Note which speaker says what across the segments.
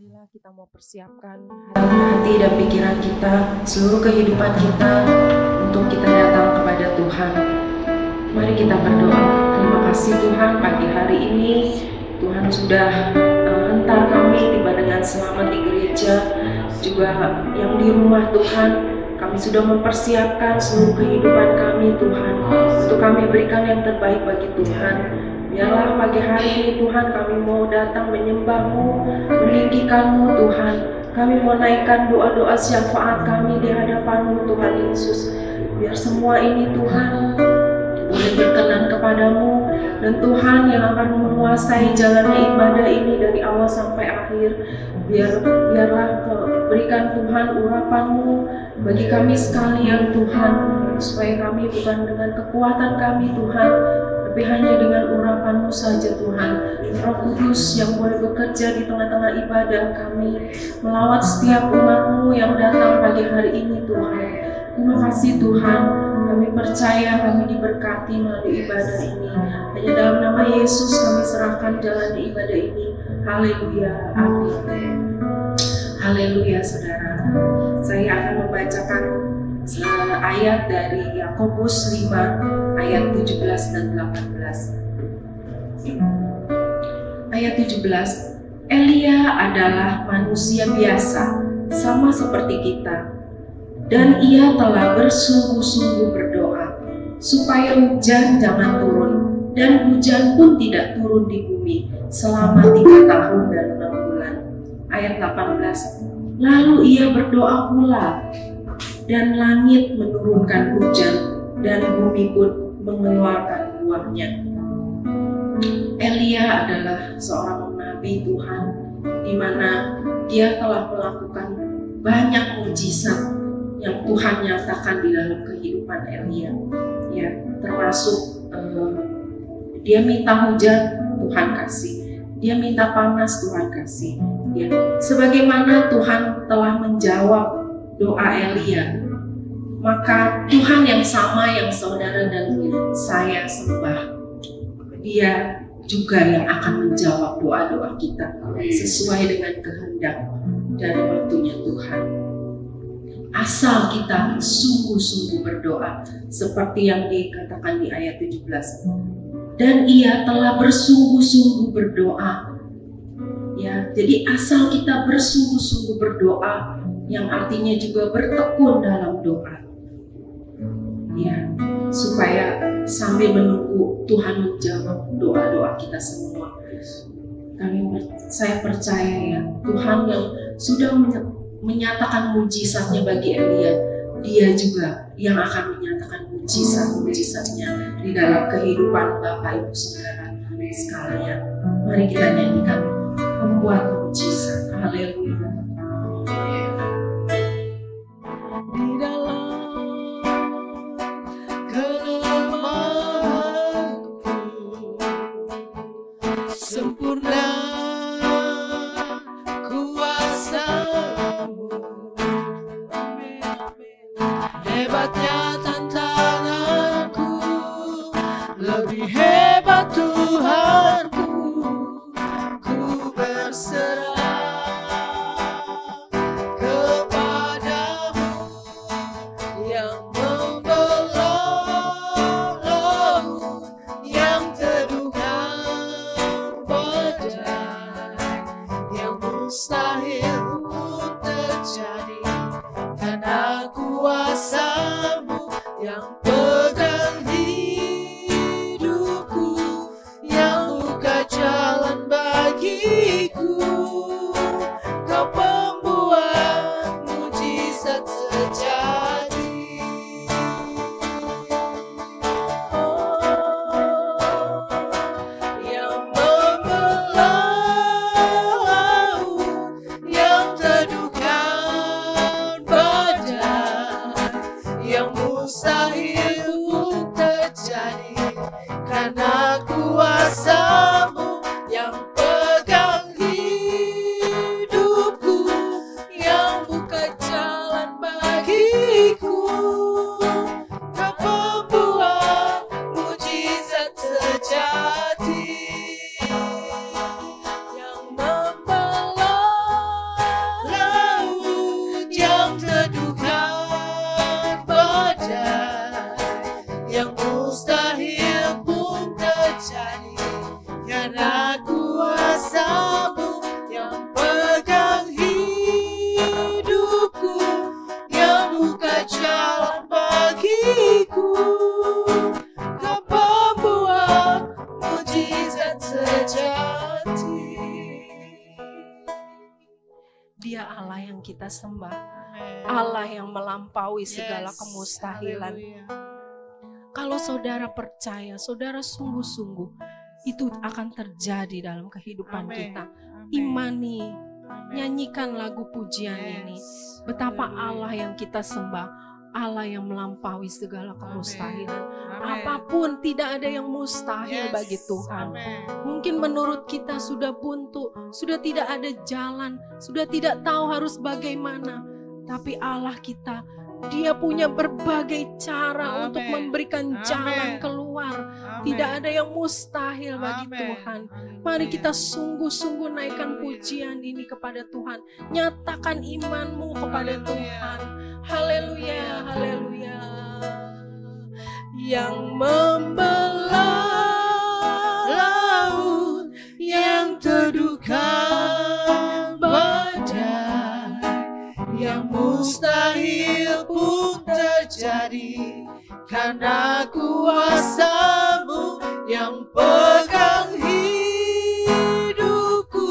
Speaker 1: Marilah kita mau persiapkan hati dan pikiran kita, seluruh kehidupan kita untuk kita datang kepada Tuhan. Mari kita berdoa. Terima kasih Tuhan, pagi hari ini Tuhan sudah hentar kami tiba dengan selamat di gereja, juga yang di rumah Tuhan. Kami sudah mempersiapkan seluruh kehidupan kami Tuhan, untuk kami berikan yang terbaik bagi Tuhan. Biarlah pagi hari ini Tuhan kami mau datang menyembah-Mu, meninggikan-Mu Tuhan. Kami mau naikkan doa-doa syafaat kami di hadapan-Mu Tuhan Yesus. Biar semua ini Tuhan boleh berkenan kepadamu, dan Tuhan yang akan menguasai jalannya ibadah ini dari awal sampai akhir. Biarlah berikan Tuhan urapan-Mu bagi kami sekalian Tuhan, supaya kami bukan dengan kekuatan kami Tuhan, tapi hanya dengan urapan-Mu saja Tuhan. Roh Kudus yang boleh bekerja di tengah-tengah ibadah kami, melawat setiap umat-Mu yang datang pagi hari ini Tuhan. Terima kasih Tuhan, kami percaya kami diberkati melalui ibadah ini. Hanya dalam nama Yesus kami serahkan jalan ibadah ini. Haleluya, amin. Haleluya saudara. Saya akan membacakan ayat dari Yakobus 5 ayat 17 dan 18. Ayat 17, Elia adalah manusia biasa, sama seperti kita, dan ia telah bersungguh-sungguh berdoa supaya hujan jangan turun, dan hujan pun tidak turun di bumi selama 3 tahun dan 6 bulan. Ayat 18, lalu ia berdoa pula, dan langit menurunkan hujan, dan bumi pun mengeluarkan buahnya. Elia adalah seorang nabi Tuhan, di mana dia telah melakukan banyak mujizat yang Tuhan nyatakan di dalam kehidupan Elia. Ya, termasuk dia minta hujan, Tuhan kasih. Dia minta panas, Tuhan kasih. Ya, sebagaimana Tuhan telah menjawab doa Elia, maka Tuhan yang sama yang saudara dan saya sembah, Dia juga yang akan menjawab doa-doa kita sesuai dengan kehendak dan waktunya Tuhan. Asal kita sungguh-sungguh berdoa, seperti yang dikatakan di ayat 17. Dan ia telah bersungguh-sungguh berdoa. Ya, jadi asal kita bersungguh-sungguh berdoa, yang artinya juga bertekun dalam doa. Ya, supaya sambil menunggu Tuhan menjawab doa-doa kita semua. Saya percaya ya, Tuhan yang sudah menyatakan mujizatnya bagi Elia, Dia juga yang akan menyatakan mujizat-mujizatnya di dalam kehidupan Bapak Ibu Saudara sekalian. Mari kita nyanyikan Pembuat Mujizat. Haleluya.
Speaker 2: Di dalam kelemahanku sempurna kuasa-Mu, hebatnya tantanganku, lebih hebat Tuhanku, ku berserah kepadamu yang membelah, yang teduhkan badai, yang mustahil pun terjadi, karena kuasa-Mu yang pegang hidupku, yang buka jalan bagiku. Kau pembuat mujizat sejati. Yang membelah, yang
Speaker 1: Dia Allah yang kita sembah,
Speaker 2: Amen.
Speaker 1: Allah yang melampaui segala
Speaker 2: Yes.
Speaker 1: kemustahilan.
Speaker 2: Haleluya.
Speaker 1: Kalau saudara percaya, saudara sungguh-sungguh, itu akan terjadi dalam kehidupan
Speaker 2: Amen.
Speaker 1: kita.
Speaker 2: Amen.
Speaker 1: Imani,
Speaker 2: Amen.
Speaker 1: nyanyikan lagu pujian ini.
Speaker 2: Yes.
Speaker 1: Betapa
Speaker 2: Haleluya.
Speaker 1: Allah yang kita sembah, Allah yang melampaui segala kemustahilan.
Speaker 2: Amen.
Speaker 1: Apapun, tidak ada yang mustahil
Speaker 2: Yes.
Speaker 1: bagi Tuhan.
Speaker 2: Amen.
Speaker 1: Mungkin menurut kita sudah buntu, sudah tidak ada jalan, sudah tidak tahu harus bagaimana. Tapi Allah kita, Dia punya berbagai cara
Speaker 2: Amen.
Speaker 1: untuk memberikan jalan
Speaker 2: Amen.
Speaker 1: keluar.
Speaker 2: Amen.
Speaker 1: Tidak ada yang mustahil bagi
Speaker 2: Amen.
Speaker 1: Tuhan.
Speaker 2: Haleluya.
Speaker 1: Mari kita sungguh-sungguh naikkan pujian ini kepada Tuhan. Nyatakan imanmu kepada
Speaker 2: Haleluya.
Speaker 1: Tuhan. Haleluya, haleluya. Yang membelah laut,
Speaker 2: yang teduhkan badai, yang mustahil pun terjadi karena kuasa-Mu yang pegang hidupku,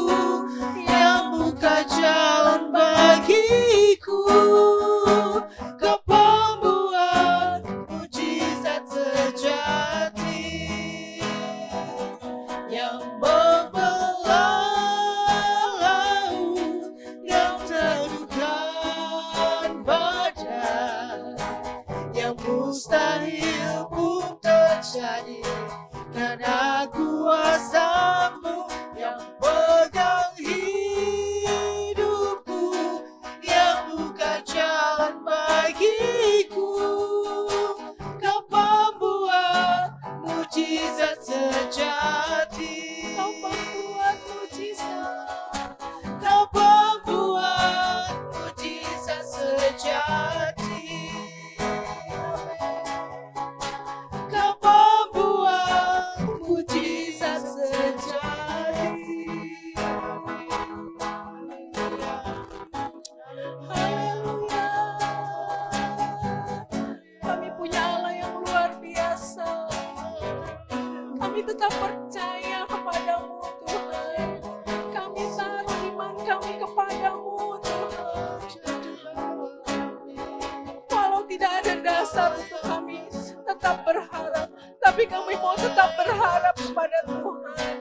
Speaker 2: yang buka jalan bagiku. Kau pembuat mujizat sejati, yang membelah laut, yang teduhkan badai, yang mustahil pun terjadi karena kuasa-Mu yang pegang hidupku, yang buka jalan bagiku. Kau pembuat mujizat sejati,
Speaker 1: Kau membuat mujizat.
Speaker 2: Kau pembuat mujizat sejati. Kau pembuat mujizat sejati.
Speaker 1: Haleluya. Kami punya Allah yang luar biasa. Kami tetap percaya kepadamu Tuhan. Kami taruh iman kami kepadamu Tuhan. Walau tidak ada dasar untuk kami tetap berharap, tapi kami mau tetap berharap kepada Tuhan.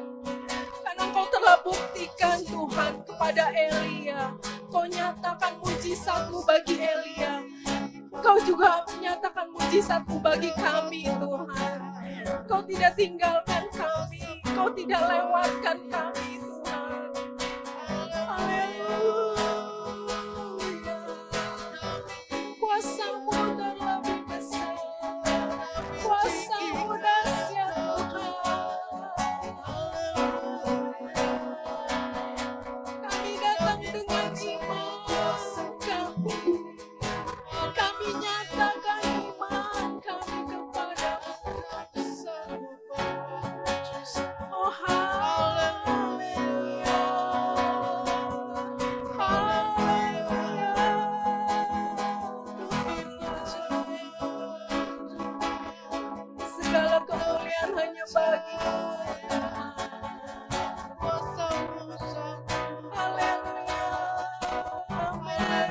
Speaker 1: Karena Engkau telah buktikan Tuhan kepada Elia. Kau nyatakan mujizat-Mu bagi Elia. Kau juga menyatakan mujizat-Mu bagi kami Tuhan. Kau tidak tinggalkan kami, Kau tidak lewatkan kami Tuhan. Haleluya. Kuasa-Mu terlebih besar, kuasa-Mu dahsyat Tuhan. Kami datang dengan iman kami. Kami nyatakan iman kami kepada-Mu. Oh haleluya. Haleluya. Segala kemuliaan hanya bagi-Mu. Haleluya. Amin.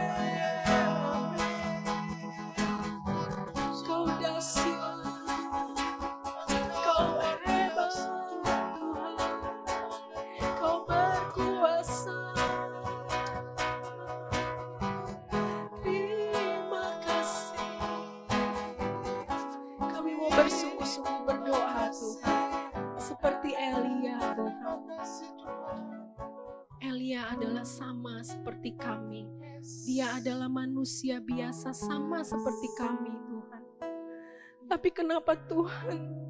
Speaker 1: Kau dahsyat, Kau hebat Tuhan, Kau berkuasa. Terima kasih. Kami mau bersungguh-sungguh berdoa Tuhan, seperti Elia Tuhan. Elia adalah sama seperti kami. Dia adalah manusia biasa sama seperti kami Tuhan. Tapi kenapa Tuhan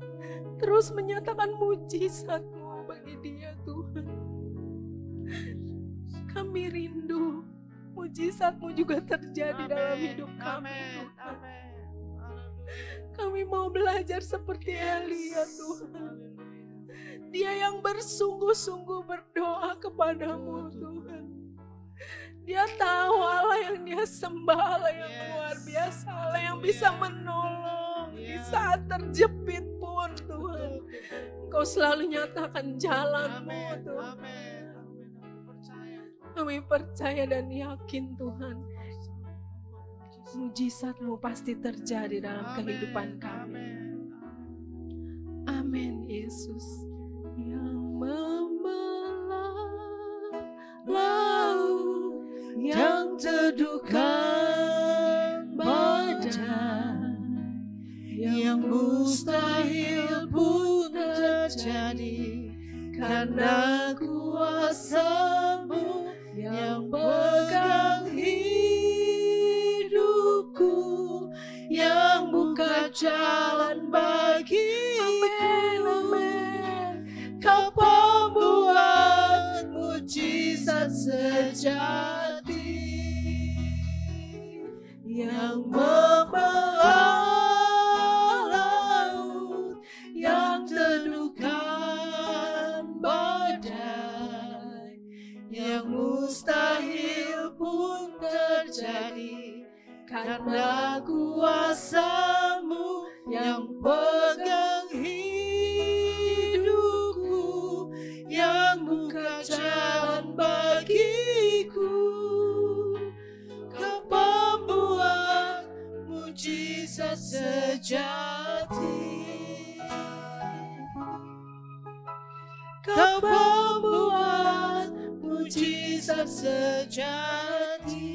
Speaker 1: terus menyatakan mujizat-Mu bagi dia Tuhan? Kami rindu mujizat-Mu juga terjadi dalam hidup kami Tuhan. Kami mau belajar seperti Elia Tuhan. Dia yang bersungguh-sungguh berdoa kepadamu Tuhan. Dia tahu Allah yang dia sembah, Allah yang luar biasa, Allah yang bisa menolong di saat terjepit pun Tuhan. Engkau selalu nyatakan jalan-Mu Tuhan. Kami percaya dan yakin Tuhan, mujizat-Mu pasti terjadi dalam kehidupan kami. Amin Yesus. Yang membelah laut,
Speaker 2: yang teduhkan badai, yang mustahil pun terjadi, karena kuasa-Mu yang pegang hidupku, yang buka jalan bagiku. Kau pembuat mujizat sejati, yang membelah laut, yang teduhkan badai, yang mustahil pun terjadi, karena kuasa-Mu yang pegang hidupku, yang buka jalan bagiku. Kau pembuat mujizat sejati, Kau pembuat mujizat sejati,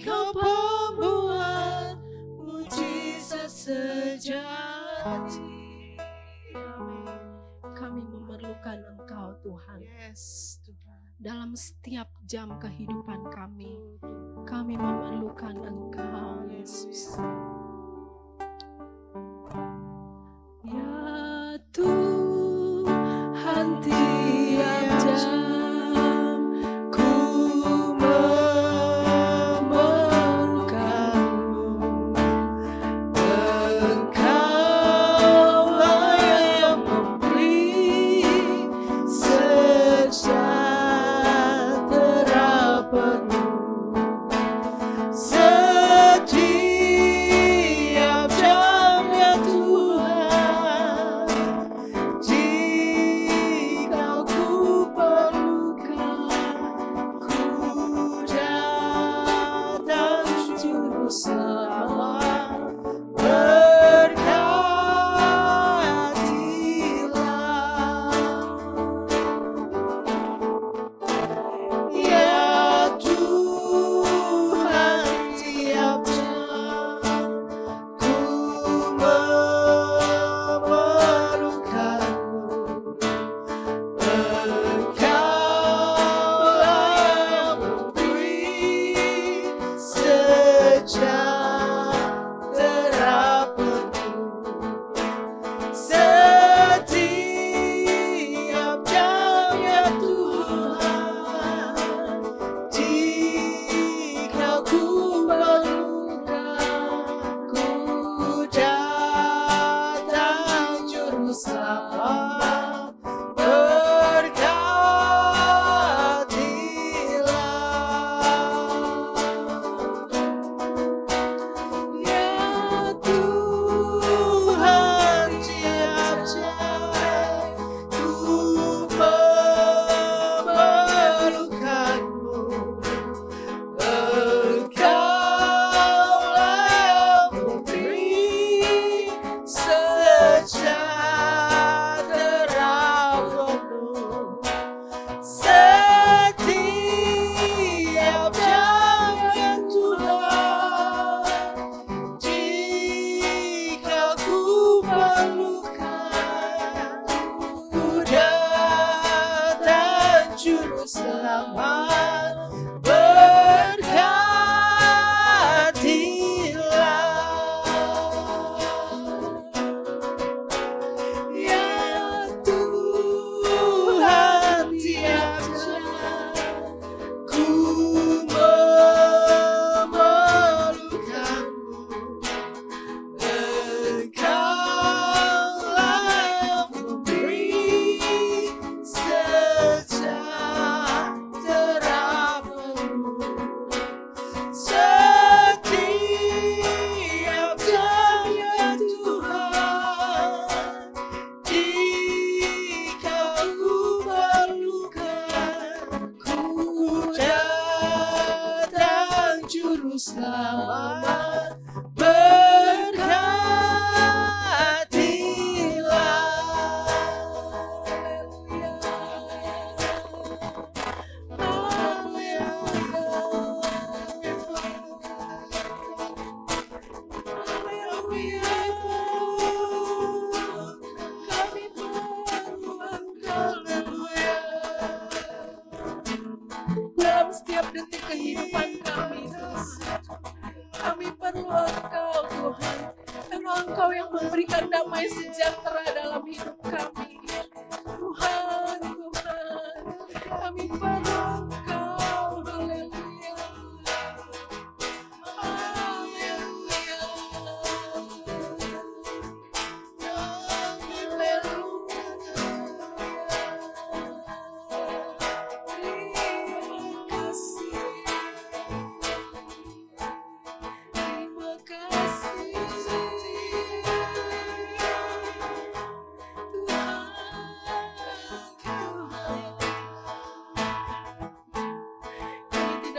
Speaker 2: Kau pembuat mujizat sejati.
Speaker 1: Kami memerlukan Engkau Tuhan.
Speaker 2: Yes, Tuhan.
Speaker 1: Dalam setiap jam kehidupan kami memerlukan Engkau Yesus. Ya Tuhan, tiap jam ku memerlukan-Mu.
Speaker 2: Engkaulah yang memberi sejahtera penuh. Setiap jam ya Tuhan, jika ku perlukan, ku datang juru selamat. Berkatilah ya Tuhan, tiap jam ku memerlukan-Mu. Engkaulah yang memberi sejahtera penuh. Setiap jam ya Tuhan, jika ku perlukan, ku datang juru selamat. Berkatilah ya Tuhan, tiap jam ku memerlukan-Mu. Engkaulah yang memberi sejahtera penuh. Setiap jam ya Tuhan, jika ku perlukan, ku datang juru selamat. Berkatilah ya Tuhan, tiap jam ku memerlukan-Mu. Engkaulah yang memberi sejahtera penuh. Selamat berkatilah.
Speaker 3: Dalam setiap detik kehidupan kami, kami perlu Engkau Tuhan. Karena Engkau yang memberikan damai sejahtera dalam hidup kami. Tuhan, Tuhan, kami perlu Engkau. Haleluya. Haleluya.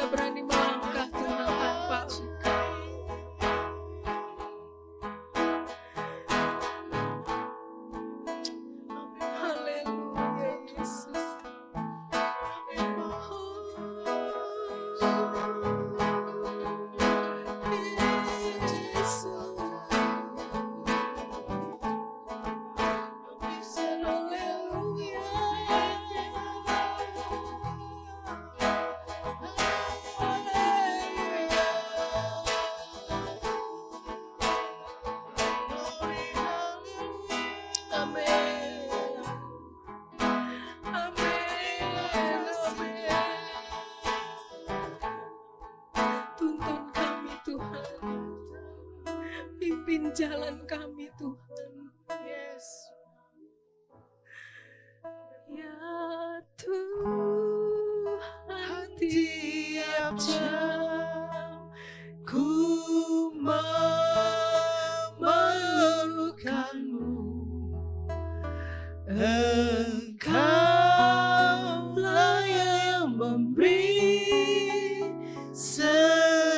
Speaker 3: Berani melangkah Tuhan tanpa Engkau. Haleluya Yesus. Tuntun kami Tuhan, pimpin jalan kami Tuhan. Yes. Ya Tuhan,
Speaker 2: Tiap jam ku memerlukanmu, Engkaulah yang memberi sejahtera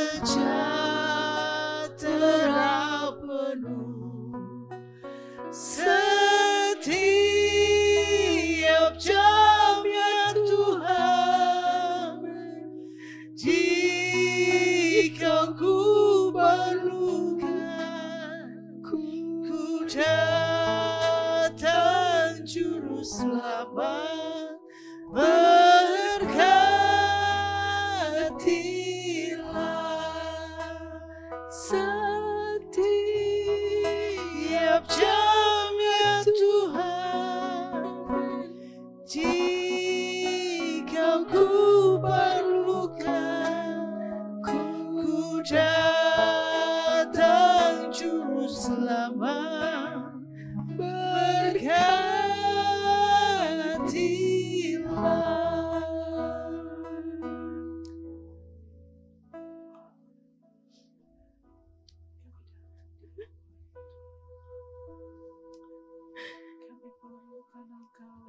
Speaker 2: penuh. Setiap jam ya Tuhan, jika ku perlukan, ku datang juru selamat. Berkatilah setiap jam ya Tuhan, jika ku perlukan, ku datang juru selamat.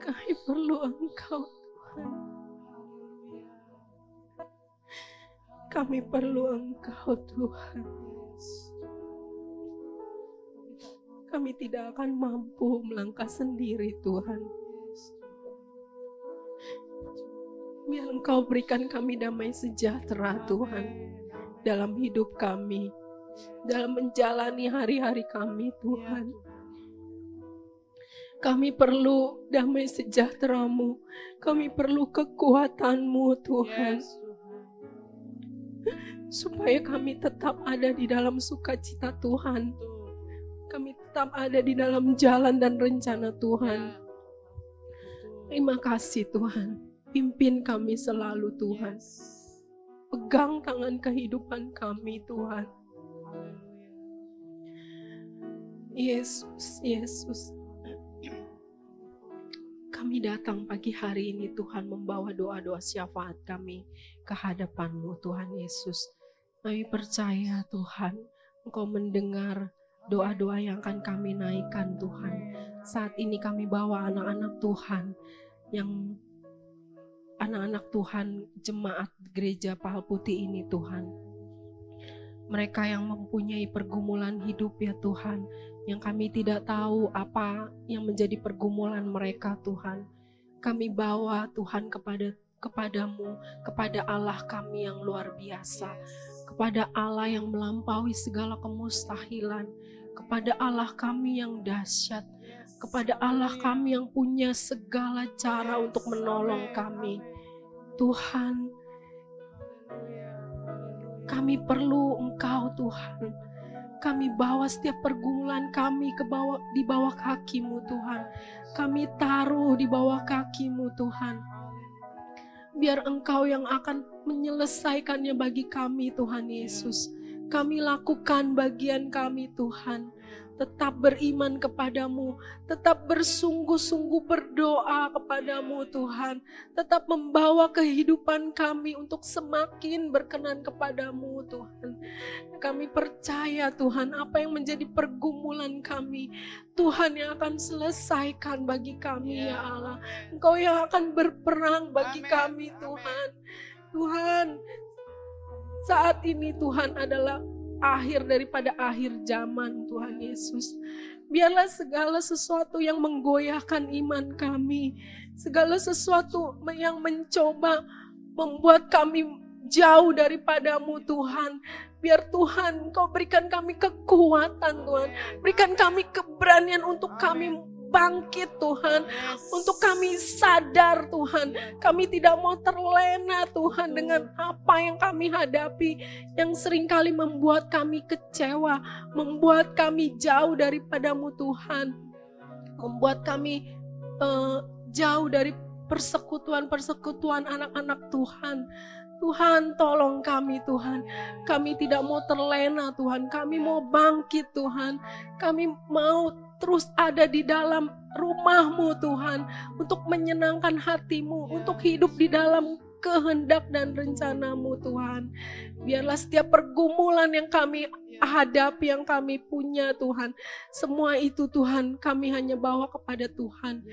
Speaker 3: kami perlu Engkau Tuhan. Kami perlu Engkau Tuhan. Kami tidak akan mampu melangkah sendiri Tuhan. Biar Engkau berikan kami damai sejahtera Tuhan dalam hidup kami, dalam menjalani hari-hari kami Tuhan. Kami perlu damai sejahtera-Mu, kami perlu kekuatan-Mu Tuhan. Supaya kami tetap ada di dalam sukacita Tuhan. Kami tetap ada di dalam jalan dan rencana Tuhan. Terima kasih Tuhan. Pimpin kami selalu Tuhan. Pegang tangan kehidupan kami Tuhan. Yesus, Yesus. Kami datang pagi hari ini Tuhan membawa doa-doa syafaat kami ke hadapan-Mu Tuhan Yesus. Kami percaya Tuhan Engkau mendengar doa-doa yang akan kami naikkan Tuhan. Saat ini kami bawa anak-anak Tuhan yang anak-anak Tuhan jemaat gereja Pahal Putih ini Tuhan. mereka yang mempunyai pergumulan hidup ya Tuhan, yang kami tidak tahu apa yang menjadi pergumulan mereka Tuhan. Kami bawa Tuhan kepadamu, kepada Allah kami yang luar biasa, kepada Allah yang melampaui segala kemustahilan, kepada Allah kami yang dahsyat, kepada Allah kami yang punya segala cara untuk menolong kami. Tuhan, kami perlu Engkau Tuhan. Kami bawa setiap pergumulan kami di bawah kaki-Mu Tuhan. Kami taruh di bawah kaki-Mu Tuhan. Biar Engkau yang akan menyelesaikannya bagi kami Tuhan Yesus. Kami lakukan bagian kami Tuhan. Tetap beriman kepadamu, tetap bersungguh-sungguh berdoa kepadamu Tuhan. Tetap membawa kehidupan kami untuk semakin berkenan kepadamu Tuhan. Kami percaya Tuhan, apa yang menjadi pergumulan kami, Tuhan yang akan selesaikan bagi kami ya Allah. Engkau yang akan berperang bagi kami Tuhan. Tuhan, saat ini Tuhan adalah akhir daripada akhir zaman Tuhan Yesus. Biarlah segala sesuatu yang menggoyahkan iman kami, segala sesuatu yang mencoba membuat kami jauh daripadamu Tuhan. Biar Tuhan Engkau berikan kami kekuatan Tuhan, berikan kami keberanian untuk kami bangkit Tuhan, untuk kami sadar Tuhan, kami tidak mau terlena Tuhan dengan apa yang kami hadapi, yang seringkali membuat kami kecewa, membuat kami jauh daripadamu Tuhan, membuat kami jauh dari persekutuan anak-anak Tuhan. Tuhan, tolong kami Tuhan. Kami tidak mau terlena Tuhan. Kami mau bangkit Tuhan. Kami mau terus ada di dalam rumah-Mu Tuhan. Untuk menyenangkan hati-Mu. Untuk hidup di dalam kehendak dan rencana-Mu Tuhan. Biarlah setiap pergumulan yang kami hadapi, yang kami punya Tuhan. Semua itu Tuhan kami hanya bawa kepada Tuhan.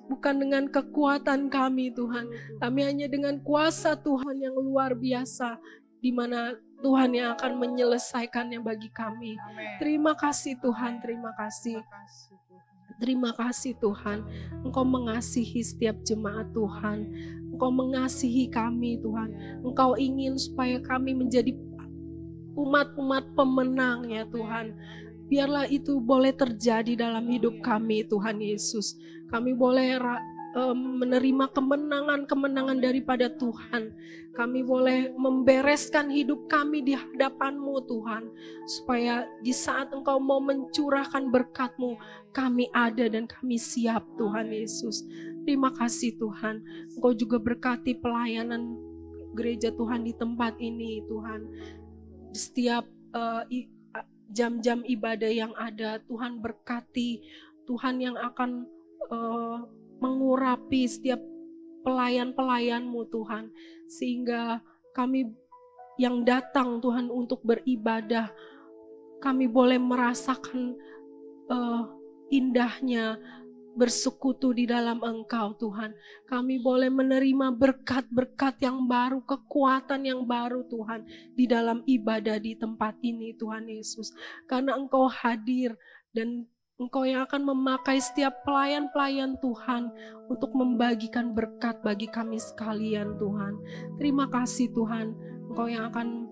Speaker 3: Bukan dengan kekuatan kami Tuhan, kami hanya dengan kuasa Tuhan yang luar biasa, di mana Tuhan yang akan menyelesaikannya bagi kami. Terima kasih Tuhan, terima kasih. Terima kasih Tuhan, Engkau mengasihi setiap jemaat Tuhan. Engkau mengasihi kami Tuhan. Engkau ingin supaya kami menjadi umat-umat pemenang ya Tuhan. Biarlah itu boleh terjadi dalam hidup kami Tuhan Yesus. Kami boleh menerima kemenangan-kemenangan daripada Tuhan. Kami boleh membereskan hidup kami di hadapan-Mu Tuhan. Supaya di saat Engkau mau mencurahkan berkat-Mu, kami ada dan kami siap Tuhan Yesus. Terima kasih Tuhan. Engkau juga berkati pelayanan gereja Tuhan di tempat ini Tuhan. Di setiap jam-jam ibadah yang ada, Tuhan berkati, Tuhan yang akan mengurapi setiap pelayan-pelayan-Mu Tuhan, sehingga kami yang datang Tuhan untuk beribadah, kami boleh merasakan indahnya bersekutu di dalam Engkau Tuhan. Kami boleh menerima berkat-berkat yang baru, kekuatan yang baru Tuhan di dalam ibadah di tempat ini Tuhan Yesus. Karena Engkau hadir dan Engkau yang akan memakai setiap pelayan-pelayan Tuhan untuk membagikan berkat bagi kami sekalian Tuhan. Terima kasih Tuhan, Engkau yang akan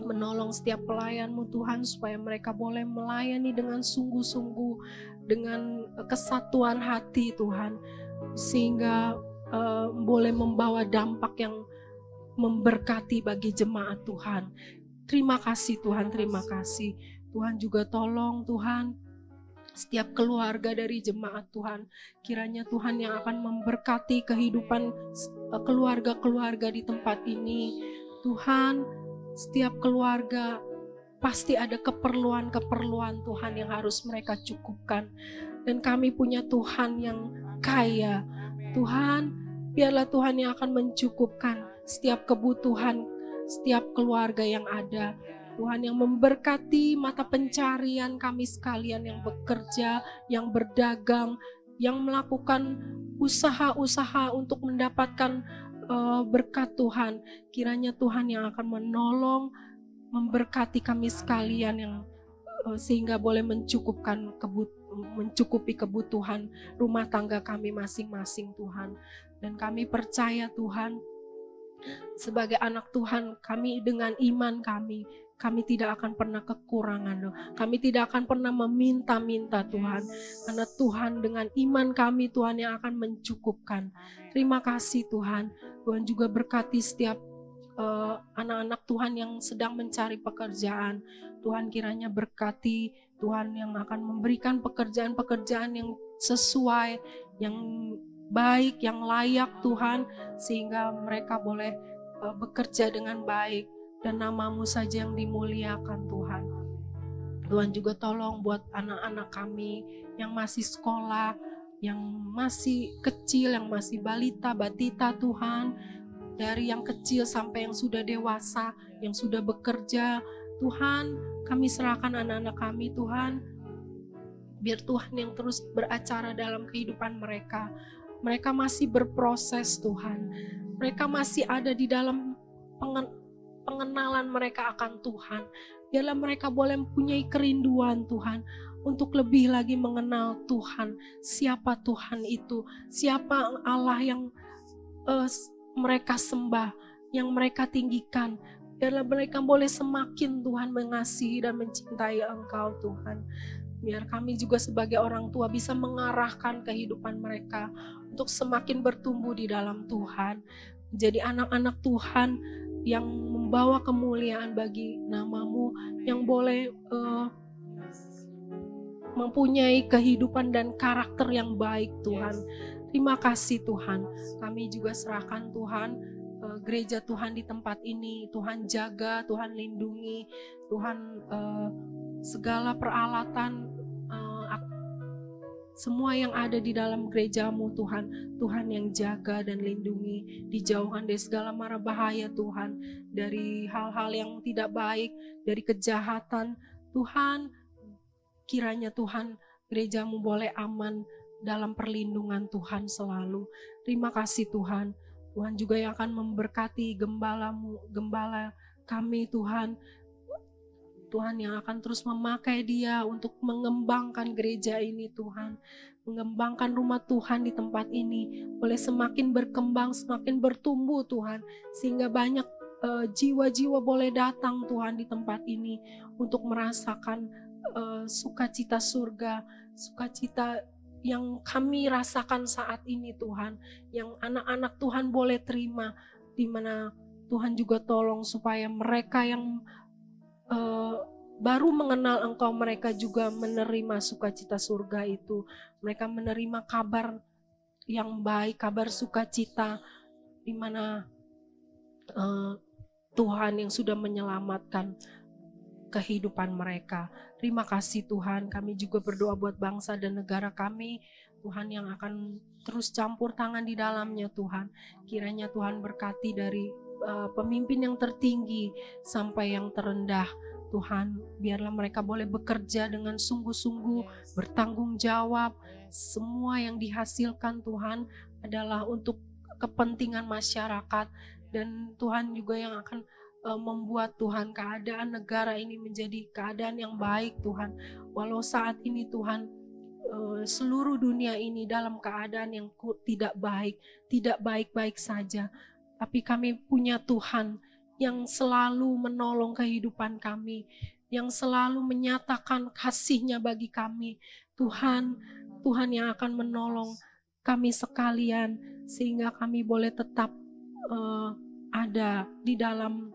Speaker 3: menolong setiap pelayan-Mu Tuhan supaya mereka boleh melayani dengan sungguh-sungguh, dengan kesatuan hati Tuhan, sehingga boleh membawa dampak yang memberkati bagi jemaat Tuhan. Terima kasih Tuhan, terima kasih. Tuhan juga tolong Tuhan setiap keluarga dari jemaat Tuhan. Kiranya Tuhan yang akan memberkati kehidupan keluarga-keluarga di tempat ini. Tuhan, setiap keluarga pasti ada keperluan-keperluan Tuhan yang harus mereka cukupkan. Dan kami punya Tuhan yang kaya. Tuhan, biarlah Tuhan yang akan mencukupkan setiap kebutuhan setiap keluarga yang ada. Tuhan yang memberkati mata pencarian kami sekalian yang bekerja, yang berdagang, yang melakukan usaha-usaha untuk mendapatkan berkat Tuhan. Kiranya Tuhan yang akan menolong memberkati kami sekalian yang sehingga boleh mencukupi kebutuhan rumah tangga kami masing-masing Tuhan. Dan kami percaya Tuhan, sebagai anak Tuhan, kami dengan iman kami tidak akan pernah kekurangan. Kami tidak akan pernah meminta-minta Tuhan. Karena Tuhan dengan iman kami Tuhan yang akan mencukupkan. Terima kasih Tuhan. Tuhan juga berkati setiap anak-anak Tuhan yang sedang mencari pekerjaan. Tuhan kiranya berkati, Tuhan yang akan memberikan pekerjaan-pekerjaan yang sesuai, yang baik, yang layak Tuhan, sehingga mereka boleh bekerja dengan baik dan nama-Mu saja yang dimuliakan Tuhan. Tuhan juga tolong buat anak-anak kami yang masih sekolah, yang masih kecil, yang masih balita, batita Tuhan, dari yang kecil sampai yang sudah dewasa, yang sudah bekerja. Tuhan, kami serahkan anak-anak kami Tuhan, biar Tuhan yang terus beracara dalam kehidupan mereka. Mereka masih berproses Tuhan. Mereka masih ada di dalam pengenalan mereka akan Tuhan. Biarlah mereka boleh mempunyai kerinduan Tuhan untuk lebih lagi mengenal Tuhan. Siapa Tuhan itu? Siapa Allah yang mereka sembah, yang mereka tinggikan. Biarlah mereka boleh semakin Tuhan mengasihi dan mencintai Engkau Tuhan. Biar kami juga sebagai orang tua bisa mengarahkan kehidupan mereka untuk semakin bertumbuh di dalam Tuhan. Menjadi anak-anak Tuhan yang membawa kemuliaan bagi nama-Mu, yang boleh mempunyai kehidupan dan karakter yang baik Tuhan. Terima kasih Tuhan. Kami juga serahkan Tuhan gereja Tuhan di tempat ini. Tuhan jaga, Tuhan lindungi, Tuhan segala peralatan, semua yang ada di dalam gereja-Mu Tuhan, Tuhan yang jaga dan lindungi, dijauhkan dari segala mara bahaya Tuhan, dari hal-hal yang tidak baik, dari kejahatan. Tuhan, kiranya Tuhan gereja-Mu boleh aman dalam perlindungan Tuhan selalu. Terima kasih Tuhan. Tuhan juga yang akan memberkati gembala kami Tuhan. Tuhan yang akan terus memakai dia untuk mengembangkan gereja ini Tuhan. Mengembangkan rumah Tuhan di tempat ini. Boleh semakin berkembang, semakin bertumbuh Tuhan. Sehingga banyak jiwa-jiwa boleh datang Tuhan di tempat ini. Untuk merasakan sukacita surga. Sukacita yang kami rasakan saat ini Tuhan. Yang anak-anak Tuhan boleh terima. Di mana Tuhan juga tolong supaya mereka yang baru mengenal Engkau, mereka juga menerima sukacita surga itu. Mereka menerima kabar yang baik, kabar sukacita, di mana Tuhan yang sudah menyelamatkan kehidupan mereka. Terima kasih Tuhan. Kami juga berdoa buat bangsa dan negara kami, Tuhan yang akan terus campur tangan di dalamnya Tuhan. Kiranya Tuhan berkati dari pemimpin yang tertinggi sampai yang terendah Tuhan, biarlah mereka boleh bekerja dengan sungguh-sungguh, bertanggung jawab. Semua yang dihasilkan Tuhan adalah untuk kepentingan masyarakat, dan Tuhan juga yang akan membuat Tuhan keadaan negara ini menjadi keadaan yang baik Tuhan. Walau saat ini Tuhan seluruh dunia ini dalam keadaan yang tidak baik-baik saja, tapi kami punya Tuhan yang selalu menolong kehidupan kami, yang selalu menyatakan kasih-Nya bagi kami. Tuhan yang akan menolong kami sekalian, sehingga kami boleh tetap ada di dalam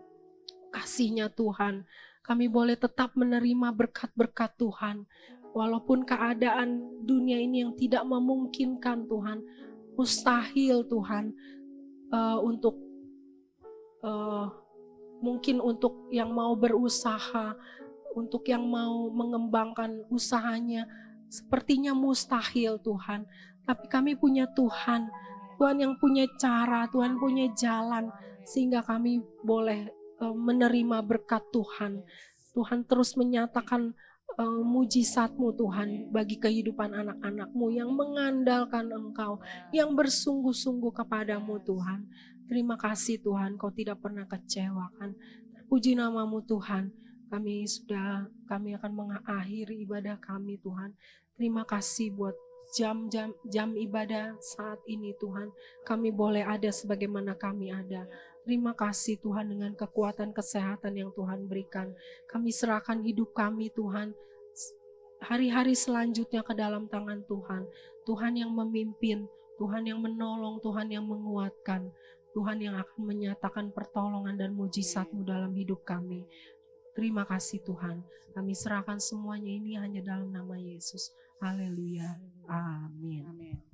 Speaker 3: kasih-Nya Tuhan. Kami boleh tetap menerima berkat-berkat Tuhan. Walaupun keadaan dunia ini yang tidak memungkinkan Tuhan, mustahil Tuhan untuk mungkin untuk yang mau berusaha, untuk yang mau mengembangkan usahanya, sepertinya mustahil Tuhan. Tapi kami punya Tuhan yang punya cara, Tuhan punya jalan, sehingga kami boleh menerima berkat Tuhan. Tuhan terus menyatakan mujizat-Mu Tuhan bagi kehidupan anak-anak-Mu yang mengandalkan Engkau, yang bersungguh-sungguh kepadamu Tuhan. Terima kasih Tuhan, Kau tidak pernah kecewakan. Puji nama-Mu Tuhan. Kami akan mengakhiri ibadah kami Tuhan. Terima kasih buat jam ibadah saat ini Tuhan. Kami boleh ada sebagaimana kami ada. Terima kasih Tuhan dengan kekuatan kesehatan yang Tuhan berikan. Kami serahkan hidup kami Tuhan. Hari-hari selanjutnya ke dalam tangan Tuhan. Tuhan yang memimpin, Tuhan yang menolong, Tuhan yang menguatkan. Tuhan yang akan menyatakan pertolongan dan mujizat-Mu dalam hidup kami. Terima kasih Tuhan. Kami serahkan semuanya ini hanya dalam nama Yesus. Haleluya. Amin.
Speaker 4: Amin.